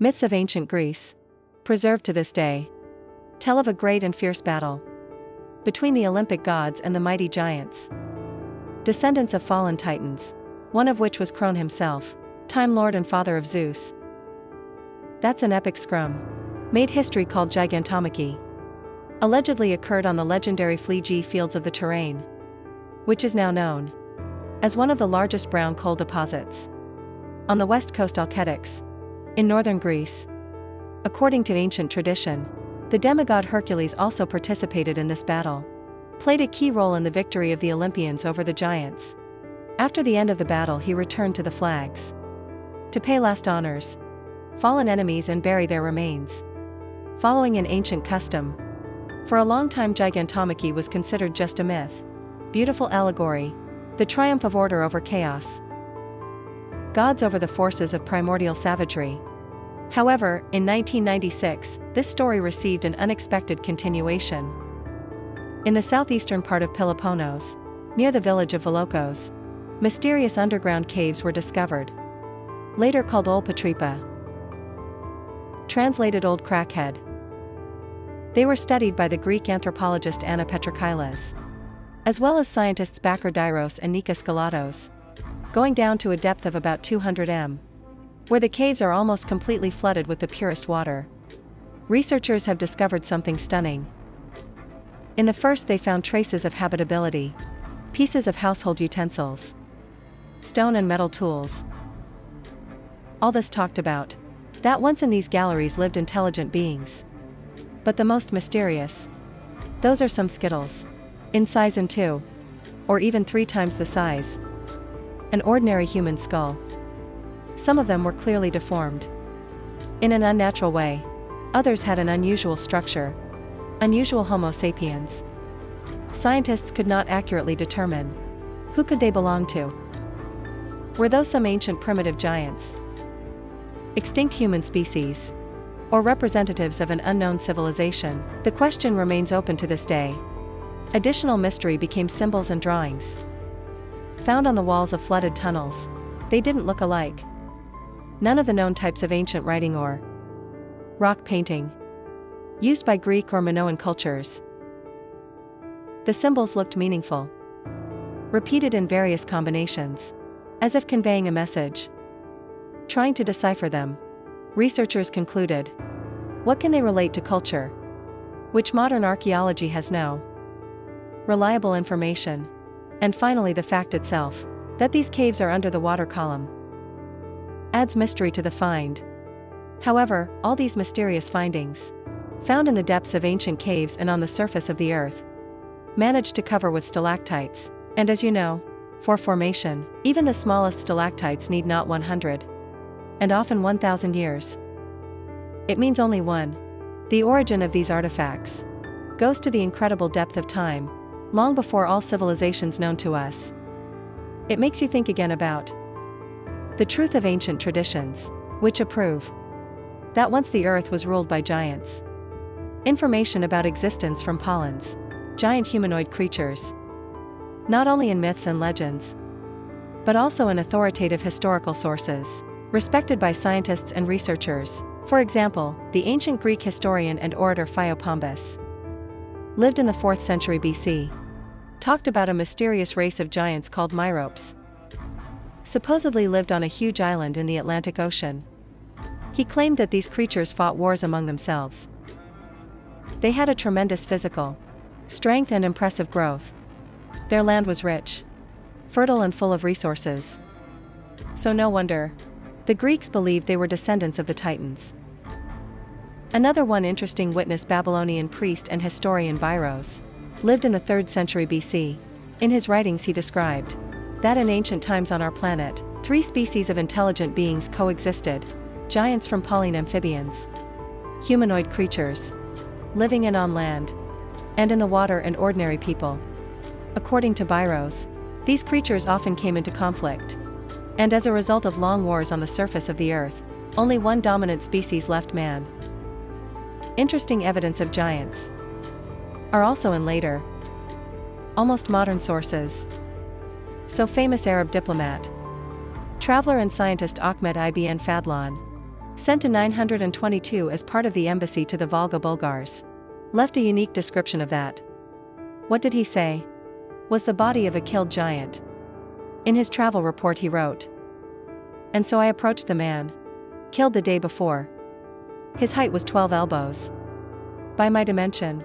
Myths of ancient Greece, preserved to this day, tell of a great and fierce battle between the Olympic gods and the mighty giants, descendants of fallen titans, one of which was Crone himself, Time Lord and father of Zeus. That's an epic scrum. Made history called Gigantomachy. Allegedly occurred on the legendary Fiji fields of the terrain, which is now known as one of the largest brown coal deposits on the west coast Alketics, in northern Greece. According to ancient tradition, the demigod Hercules also participated in this battle, played a key role in the victory of the Olympians over the giants. After the end of the battle, he returned to the flags to pay last honors, fallen enemies, and bury their remains. Following an ancient custom, for a long time Gigantomachy was considered just a myth, beautiful allegory, the triumph of order over chaos, gods over the forces of primordial savagery. However, in 1996, this story received an unexpected continuation. In the southeastern part of Peloponnesus, near the village of Volokos, mysterious underground caves were discovered, later called Old Patripa, translated Old Crackhead. They were studied by the Greek anthropologist Anna Petrakailas, as well as scientists Bakar Dairos and Nika Skalatos, going down to a depth of about 200 m, where the caves are almost completely flooded with the purest water. Researchers have discovered something stunning. In the first, they found traces of habitability, pieces of household utensils, stone and metal tools. All this talked about that once in these galleries lived intelligent beings. But the most mysterious, those are some skittles, in size and 2, or even 3 times the size, an ordinary human skull. Some of them were clearly deformed in an unnatural way. Others had an unusual structure, unusual Homo sapiens. Scientists could not accurately determine who could they belong to. Were those some ancient primitive giants, extinct human species, or representatives of an unknown civilization? The question remains open to this day. Additional mystery became symbols and drawings found on the walls of flooded tunnels. They didn't look alike. None of the known types of ancient writing or rock painting used by Greek or Minoan cultures. The symbols looked meaningful, repeated in various combinations, as if conveying a message. Trying to decipher them, researchers concluded, what can they relate to culture, which modern archaeology has no reliable information? And finally, the fact itself, that these caves are under the water column, adds mystery to the find. However, all these mysterious findings, found in the depths of ancient caves and on the surface of the earth, managed to cover with stalactites. And as you know, for formation, even the smallest stalactites need not 100, and often 1,000 years. It means only one. The origin of these artifacts goes to the incredible depth of time, long before all civilizations known to us. It makes you think again about the truth of ancient traditions, which prove that once the earth was ruled by giants. Information about existence from pollens, giant humanoid creatures, not only in myths and legends, but also in authoritative historical sources, respected by scientists and researchers. For example, the ancient Greek historian and orator Pheopombus, lived in the 4th century BC, talked about a mysterious race of giants called Myropes, supposedly lived on a huge island in the Atlantic Ocean. He claimed that these creatures fought wars among themselves. They had a tremendous physical strength and impressive growth. Their land was rich, fertile and full of resources. So no wonder the Greeks believed they were descendants of the Titans. Another interesting witness, Babylonian priest and historian Biros, lived in the 3rd century BC. In his writings he described that in ancient times on our planet, 3 species of intelligent beings coexisted: giants from Pauline amphibians, humanoid creatures, living in on land, and in the water, and ordinary people. According to Biros, these creatures often came into conflict, and as a result of long wars on the surface of the earth, only one dominant species left, man. Interesting evidence of giants are also in later, almost modern sources. So famous Arab diplomat, traveler and scientist Ahmed ibn Fadlan sent in 922 as part of the embassy to the Volga Bulgars, left a unique description of that. What did he say? Was the body of a killed giant. In his travel report he wrote, "And so I approached the man, killed the day before. His height was 12 elbows. By my dimension.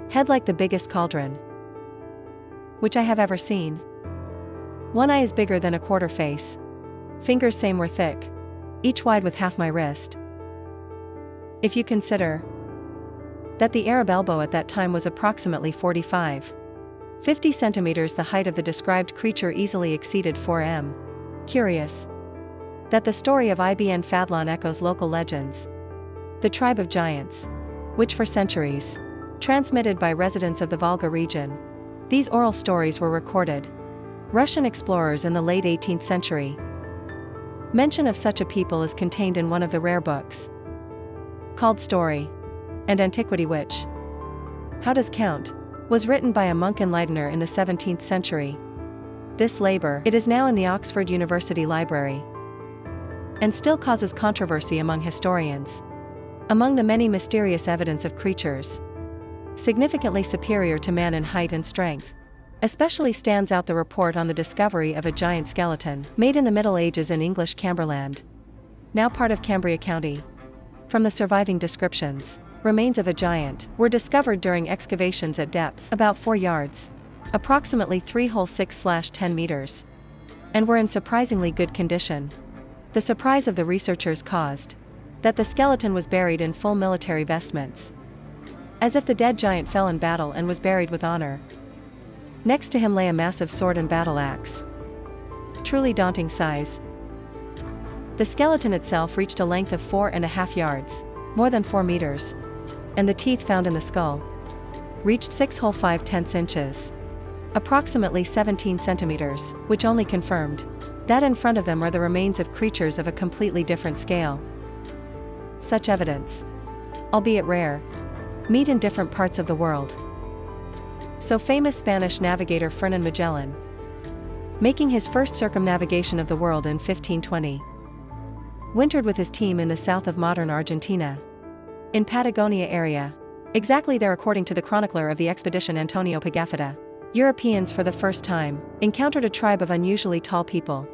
Head like the biggest cauldron which I have ever seen. One eye is bigger than a quarter face. Fingers same were thick, each wide with half my wrist. If you consider that the Arab elbow at that time was approximately 45-50 centimeters, the height of the described creature easily exceeded 4 m. Curious that the story of Ibn Fadlan echoes local legends. The tribe of giants, which for centuries transmitted by residents of the Volga region. These oral stories were recorded Russian explorers in the late 18th century. Mention of such a people is contained in one of the rare books called Story and Antiquity, which, how does count, was written by a monk enlightener in the 17th century. This labor, it is now in the Oxford University Library, and still causes controversy among historians. Among the many mysterious evidence of creatures significantly superior to man in height and strength, especially stands out the report on the discovery of a giant skeleton made in the Middle Ages in English Camberland, now part of Cambria County. From the surviving descriptions, remains of a giant were discovered during excavations at depth about 4 yards, approximately 3 whole 6/10 meters, and were in surprisingly good condition. The surprise of the researchers caused that the skeleton was buried in full military vestments, as if the dead giant fell in battle and was buried with honor. Next to him lay a massive sword and battle axe. Truly daunting size. The skeleton itself reached a length of 4.5 yards, more than 4 meters, and the teeth found in the skull reached 6 whole 5/10 inches, approximately 17 centimeters, which only confirmed that in front of them are the remains of creatures of a completely different scale. Such evidence, albeit rare, meet in different parts of the world. So famous Spanish navigator Fernán Magellan, making his first circumnavigation of the world in 1520, wintered with his team in the south of modern Argentina, in Patagonia area, exactly there according to the chronicler of the expedition Antonio Pigafetta. Europeans for the first time encountered a tribe of unusually tall people,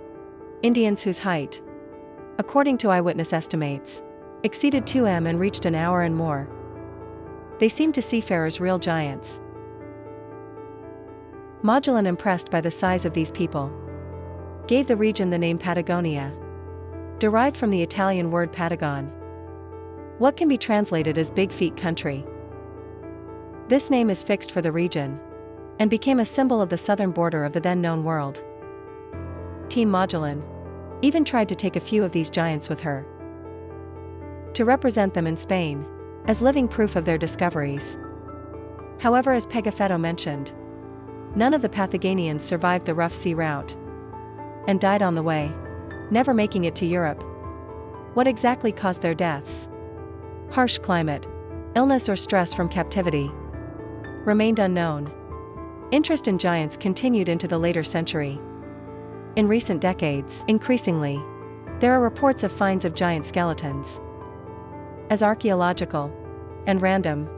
Indians whose height, according to eyewitness estimates, exceeded 2 m and reached an hour and more. They seemed to seafarers real giants. Magellan, impressed by the size of these people, gave the region the name Patagonia, derived from the Italian word Patagon, what can be translated as Big Feet Country. This name is fixed for the region, and became a symbol of the southern border of the then known world. Team Magellan even tried to take a few of these giants with her, to represent them in Spain, as living proof of their discoveries. However, as Pigafetta mentioned, none of the Patagonians survived the rough sea route, and died on the way, never making it to Europe. What exactly caused their deaths? Harsh climate, illness or stress from captivity, remained unknown. Interest in giants continued into the later century. In recent decades, increasingly, there are reports of finds of giant skeletons, as archaeological and random.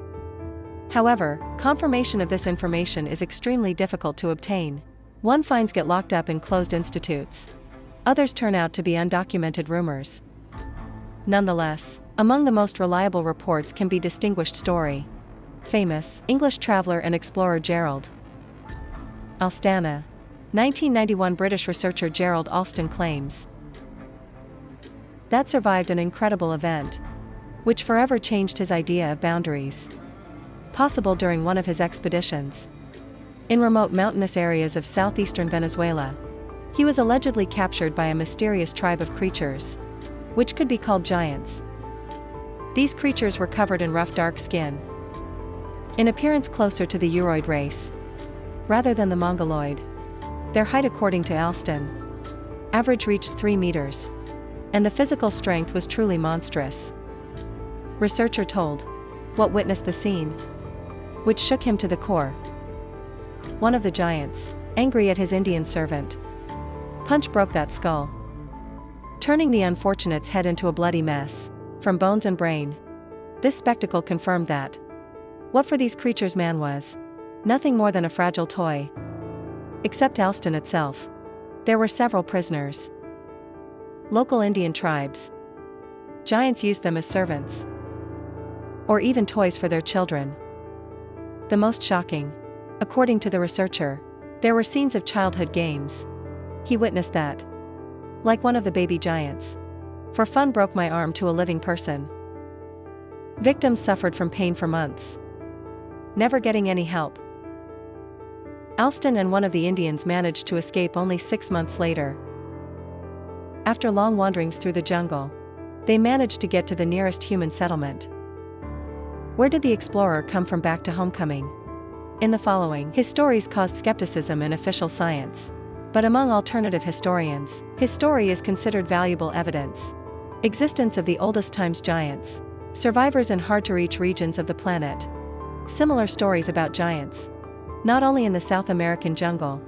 However, confirmation of this information is extremely difficult to obtain. One finds get locked up in closed institutes. Others turn out to be undocumented rumors. Nonetheless, among the most reliable reports can be distinguished story. Famous English traveler and explorer Gerald Alstana, 1991. British researcher Gerald Alston claims that survived an incredible event, which forever changed his idea of boundaries possible during one of his expeditions. In remote mountainous areas of southeastern Venezuela, he was allegedly captured by a mysterious tribe of creatures, which could be called giants. These creatures were covered in rough dark skin, in appearance closer to the Euroid race, rather than the Mongoloid. Their height, according to Alston, average reached 3 meters, and the physical strength was truly monstrous. Researcher told what witnessed the scene, which shook him to the core. One of the giants, angry at his Indian servant, punch broke that skull. turning the unfortunate's head into a bloody mess, from bones and brain. This spectacle confirmed that what for these creatures man was nothing more than a fragile toy. Except Alston itself. There were several prisoners. Local Indian tribes. Giants used them as servants. Or even toys for their children. The most shocking. According to the researcher, there were scenes of childhood games. He witnessed that. Like one of the baby giants. For fun broke my arm to a living person. Victims suffered from pain for months. Never getting any help. Alston and one of the Indians managed to escape only 6 months later. After long wanderings through the jungle, they managed to get to the nearest human settlement. Where did the explorer come from back to homecoming? In the following, his stories caused skepticism in official science. But among alternative historians, his story is considered valuable evidence. Existence of the oldest times giants. Survivors in hard-to-reach regions of the planet. Similar stories about giants. Not only in the South American jungle.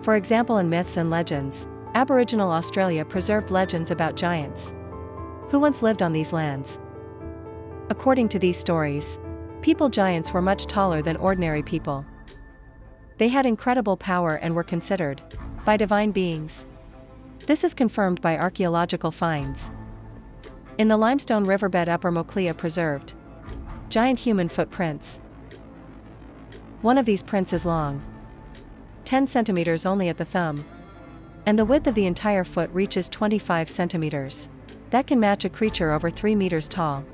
For example, in myths and legends, Aboriginal Australia preserved legends about giants who once lived on these lands. According to these stories, people giants were much taller than ordinary people. They had incredible power and were considered by divine beings. This is confirmed by archaeological finds. In the limestone riverbed Upper Moclea preserved giant human footprints. One of these prints is long, 10 centimeters only at the thumb, and the width of the entire foot reaches 25 centimeters. That can match a creature over 3 meters tall.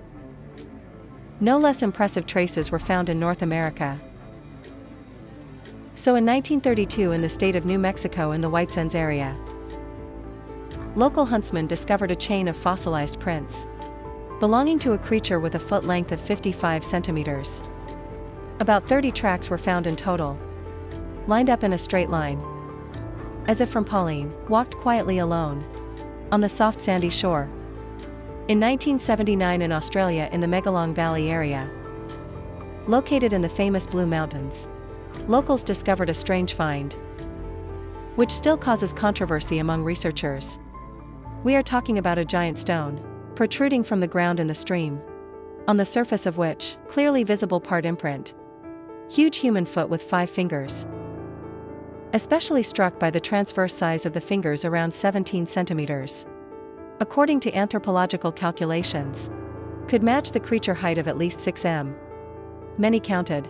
No less impressive traces were found in North America. So in 1932 in the state of New Mexico in the White Sands area, local huntsmen discovered a chain of fossilized prints belonging to a creature with a foot length of 55 centimeters. About 30 tracks were found in total, lined up in a straight line, as if from Pauline walked quietly alone on the soft sandy shore. In 1979 in Australia in the Megalong Valley area, located in the famous Blue Mountains, locals discovered a strange find, which still causes controversy among researchers. We are talking about a giant stone, protruding from the ground in the stream, on the surface of which, clearly visible part imprint. Huge human foot with 5 fingers. Especially struck by the transverse size of the fingers around 17 centimeters. According to anthropological calculations, could match the creature height of at least 6 m. Many counted.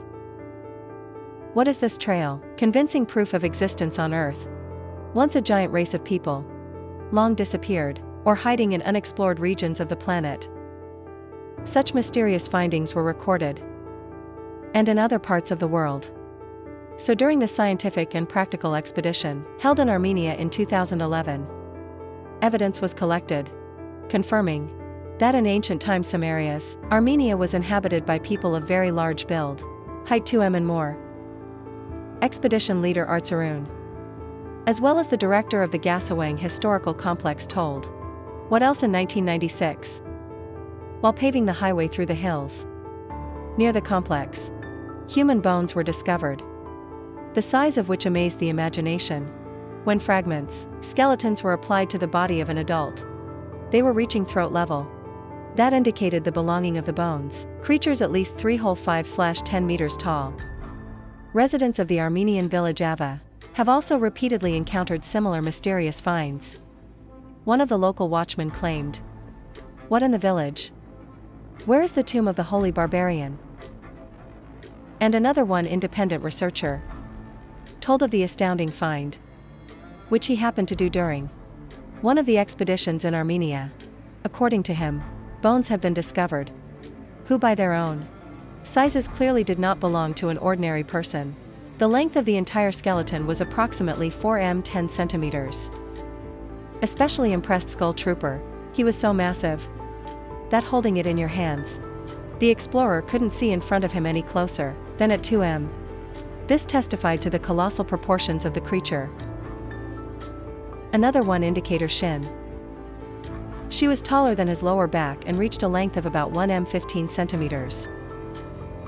What is this trail? Convincing proof of existence on Earth. Once a giant race of people, long disappeared, or hiding in unexplored regions of the planet. Such mysterious findings were recorded, and in other parts of the world. So during the scientific and practical expedition, held in Armenia in 2011, evidence was collected, confirming that in ancient times some areas, Armenia was inhabited by people of very large build, height 2 m and more. Expedition leader Artsarun, as well as the director of the Gasawang Historical Complex told, what else in 1996? While paving the highway through the hills, near the complex, human bones were discovered, the size of which amazed the imagination. When fragments, skeletons were applied to the body of an adult, they were reaching throat level. That indicated the belonging of the bones, creatures at least 3 whole 5/10 meters tall. Residents of the Armenian village Ava have also repeatedly encountered similar mysterious finds. One of the local watchmen claimed, "What in the village? Where is the tomb of the holy barbarian?" And another one independent researcher told of the astounding find, which he happened to do during one of the expeditions in Armenia. According to him, bones have been discovered, who by their own sizes clearly did not belong to an ordinary person. The length of the entire skeleton was approximately 4 m 10 centimeters. Especially impressed Skull Trooper, he was so massive that holding it in your hands, the explorer couldn't see in front of him any closer than at 2 m. This testified to the colossal proportions of the creature. Another one indicator Shin. She was taller than his lower back and reached a length of about 1 m 15 centimeters.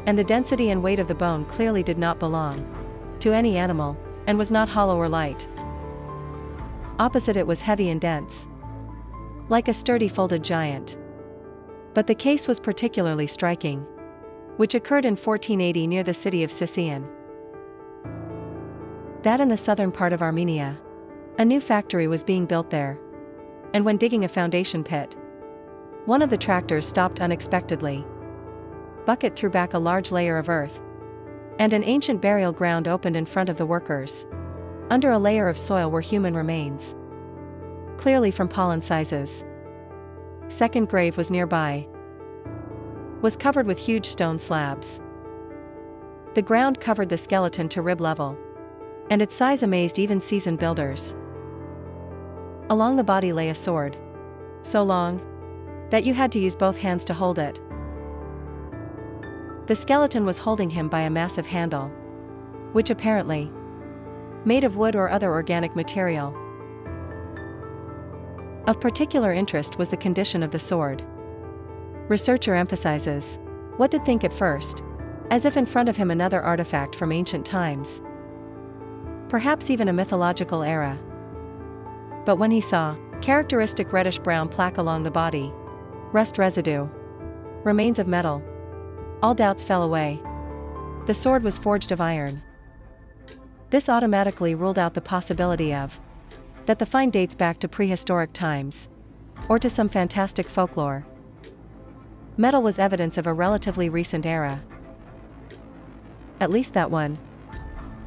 And the density and weight of the bone clearly did not belong to any animal, and was not hollow or light. Opposite it was heavy and dense, like a sturdy folded giant. But the case was particularly striking, which occurred in 1480 near the city of Sicyon. That in the southern part of Armenia. A new factory was being built there. And when digging a foundation pit, one of the tractors stopped unexpectedly. Bucket threw back a large layer of earth, and an ancient burial ground opened in front of the workers. Under a layer of soil were human remains, clearly from pollen sizes. Second grave was nearby, was covered with huge stone slabs. The ground covered the skeleton to rib level, and its size amazed even seasoned builders. Along the body lay a sword, so long that you had to use both hands to hold it. The skeleton was holding him by a massive handle, which apparently made of wood or other organic material. Of particular interest was the condition of the sword. Researcher emphasizes, what to think at first, as if in front of him another artifact from ancient times, perhaps even a mythological era. But when he saw characteristic reddish-brown plaque along the body, rust residue, remains of metal, all doubts fell away. The sword was forged of iron. This automatically ruled out the possibility of that the find dates back to prehistoric times, or to some fantastic folklore. Metal was evidence of a relatively recent era, at least that one,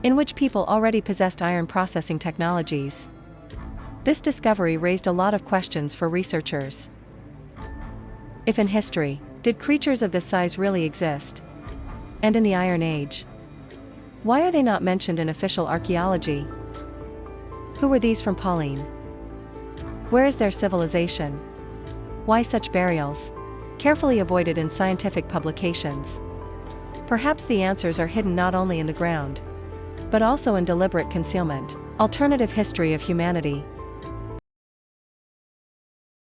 in which people already possessed iron processing technologies. This discovery raised a lot of questions for researchers. If in history, did creatures of this size really exist? And in the Iron Age, why are they not mentioned in official archaeology? Who were these from Pauline? Where is their civilization? Why such burials? Carefully avoided in scientific publications. Perhaps the answers are hidden not only in the ground, but also in deliberate concealment. Alternative history of humanity.